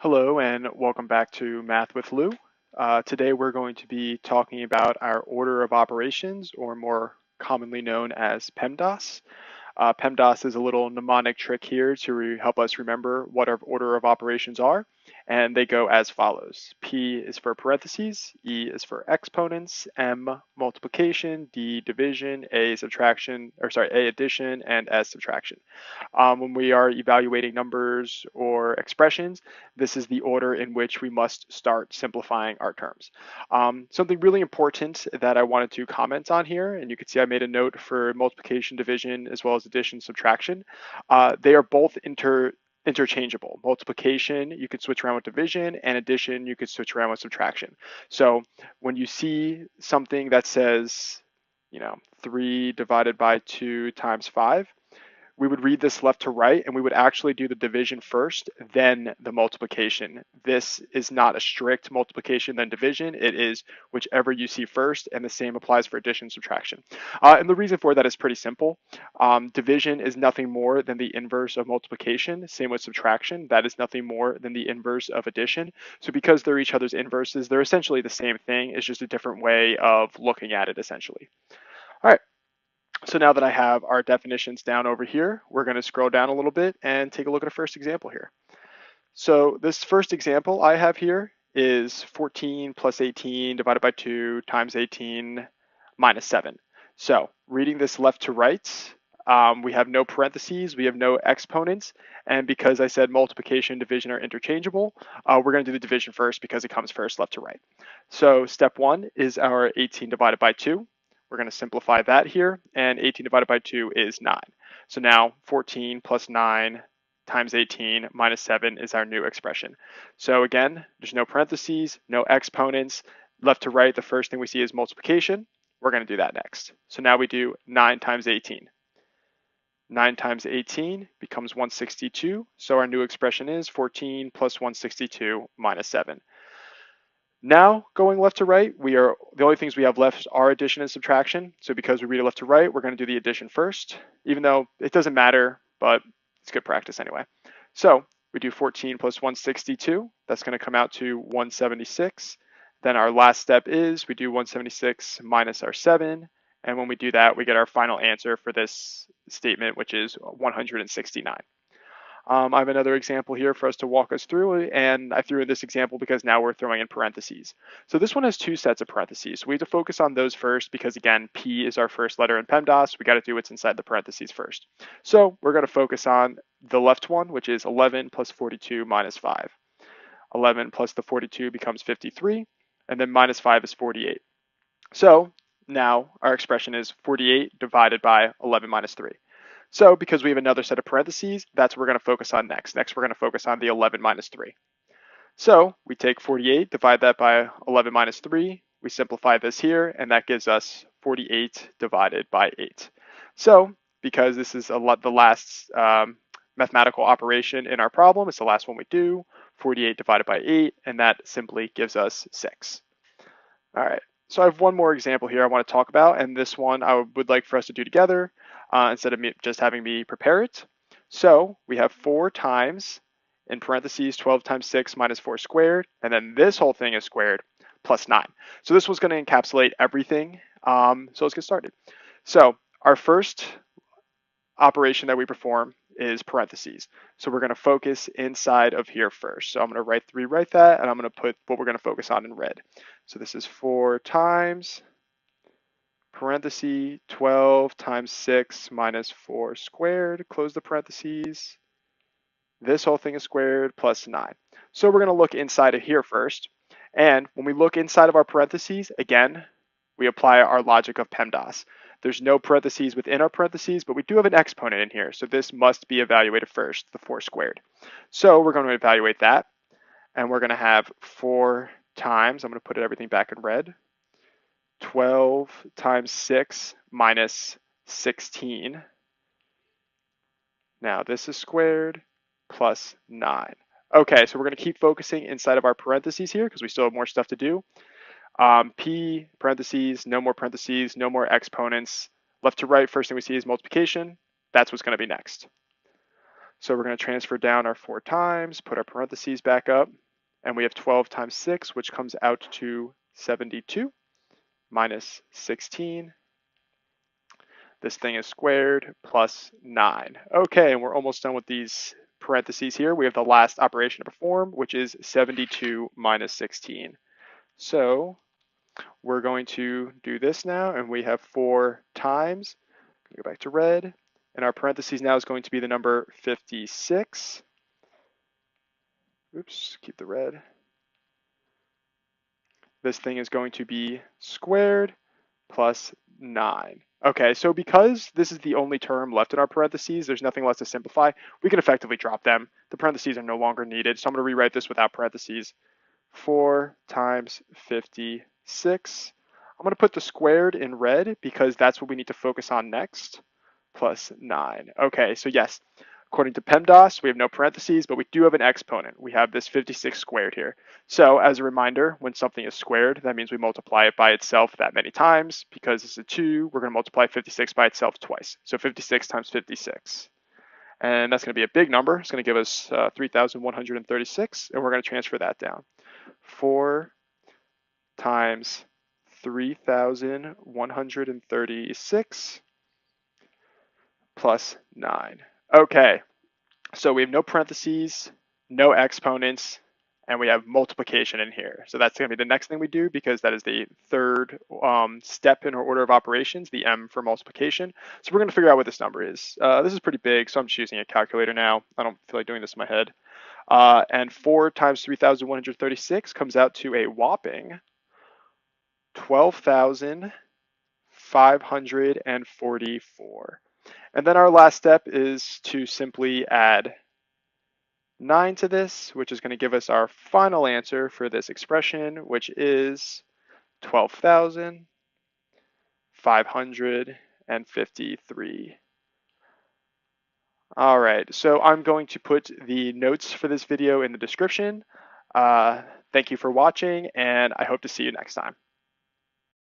Hello and welcome back to Math with Lou. Today we're going to be talking about our order of operations, or more commonly known as PEMDAS. PEMDAS is a little mnemonic trick here to help us remember what our order of operations are, and they go as follows. P is for parentheses, E is for exponents, M multiplication, D division, A addition, and S subtraction. When we are evaluating numbers or expressions, this is the order in which we must start simplifying our terms. Something really important that I wanted to comment on here, and you can see I made a note for multiplication, division, as well as addition, subtraction. They are both interchangeable. Multiplication, you could switch around with division, and addition, you could switch around with subtraction. So when you see something that says, 3 divided by 2 times 5, we would read this left to right, and we would actually do the division first, then the multiplication. This is not a strict multiplication then division. It is whichever you see first, and the same applies for addition, subtraction. And the reason for that is pretty simple. Division is nothing more than the inverse of multiplication. Same with subtraction. That is nothing more than the inverse of addition. So because they're each other's inverses, they're essentially the same thing. It's just a different way of looking at it, essentially. All right. So now that I have our definitions down over here, we're going to scroll down a little bit and take a look at a first example here. So this first example I have here is 14 plus 18 divided by 2 times 18 minus 7. So reading this left to right, we have no parentheses, we have no exponents, and because I said multiplication and division are interchangeable, we're going to do the division first because it comes first left to right. So step 1 is our 18 divided by 2. We're going to simplify that here, and 18 divided by 2 is 9. So now 14 plus 9 times 18 minus 7 is our new expression. So again, there's no parentheses, no exponents. Left to right, the first thing we see is multiplication. We're going to do that next. So now we do 9 times 18. 9 times 18 becomes 162. So our new expression is 14 plus 162 minus 7. Now, going left to right, the only things we have left are addition and subtraction. So because we read it left to right, we're going to do the addition first, even though it doesn't matter, but it's good practice anyway. So we do 14 plus 162. That's going to come out to 176. Then our last step is we do 176 minus our 7. And when we do that, we get our final answer for this statement, which is 169. I have another example here for us to walk us through, and I threw in this example because now we're throwing in parentheses. So this one has two sets of parentheses. So we have to focus on those first because, again, P is our first letter in PEMDAS. We got to do what's inside the parentheses first. So we're going to focus on the left one, which is 11 plus 42 minus 5. 11 plus the 42 becomes 53, and then minus 5 is 48. So now our expression is 48 divided by 11 minus 3. So because we have another set of parentheses, that's what we're going to focus on next. Next, we're going to focus on the 11 minus 3. So we take 48, divide that by 11 minus 3. We simplify this here, and that gives us 48 divided by 8. So because this is the last mathematical operation in our problem, it's the last one we do, 48 divided by 8, and that simply gives us 6. All right. So I have one more example here I want to talk about, and this one I would like for us to do together instead of just having me prepare it. So we have 4 times, in parentheses, 12 times 6 minus 4 squared, and then this whole thing is squared plus 9. So this was going to encapsulate everything. So let's get started. So our first operation that we perform is parentheses. So we're going to focus inside of here first. So I'm going to rewrite that, and I'm going to put what we're going to focus on in red. So this is 4 times parenthesis 12 times 6 minus 4 squared, close the parentheses. This whole thing is squared plus 9. So we're going to look inside of here first. And when we look inside of our parentheses, again, we apply our logic of PEMDAS. There's no parentheses within our parentheses, but we do have an exponent in here. So this must be evaluated first, the 4 squared. So we're going to evaluate that. And we're going to have 4 times, I'm going to put everything back in red, 12 times 6 minus 16. Now this is squared plus 9. Okay, so we're going to keep focusing inside of our parentheses here because we still have more stuff to do. P, parentheses, no more exponents. Left to right, first thing we see is multiplication. That's what's going to be next. So we're going to transfer down our 4 times, put our parentheses back up, and we have 12 times 6, which comes out to 72 minus 16. This thing is squared plus 9. Okay, and we're almost done with these parentheses here. We have the last operation to perform, which is 72 minus 16. So we're going to do this now, and we have 4 times. Go back to red, and our parentheses now is going to be the number 56. Oops, keep the red. This thing is going to be squared plus 9. Okay, so because this is the only term left in our parentheses, there's nothing left to simplify, we can effectively drop them. The parentheses are no longer needed, so I'm going to rewrite this without parentheses. 4 times 56. I'm going to put the squared in red because that's what we need to focus on next, plus 9. Okay, so yes, according to PEMDAS, we have no parentheses, but we do have an exponent. We have this 56 squared here. So as a reminder, when something is squared, that means we multiply it by itself that many times. Because it's a 2, we're going to multiply 56 by itself twice. So 56 times 56. And that's going to be a big number. It's going to give us 3,136, and we're going to transfer that down. 4 times 3,136 plus 9. Okay, so we have no parentheses, no exponents, and we have multiplication in here. So that's going to be the next thing we do because that is the third step in our order of operations, the M for multiplication. So we're going to figure out what this number is. This is pretty big, so I'm just using a calculator now. I don't feel like doing this in my head. And 4 times 3,136 comes out to a whopping 12,544. And then our last step is to simply add 9 to this, which is going to give us our final answer for this expression, which is 12,553. All right, so I'm going to put the notes for this video in the description. Thank you for watching, and I hope to see you next time.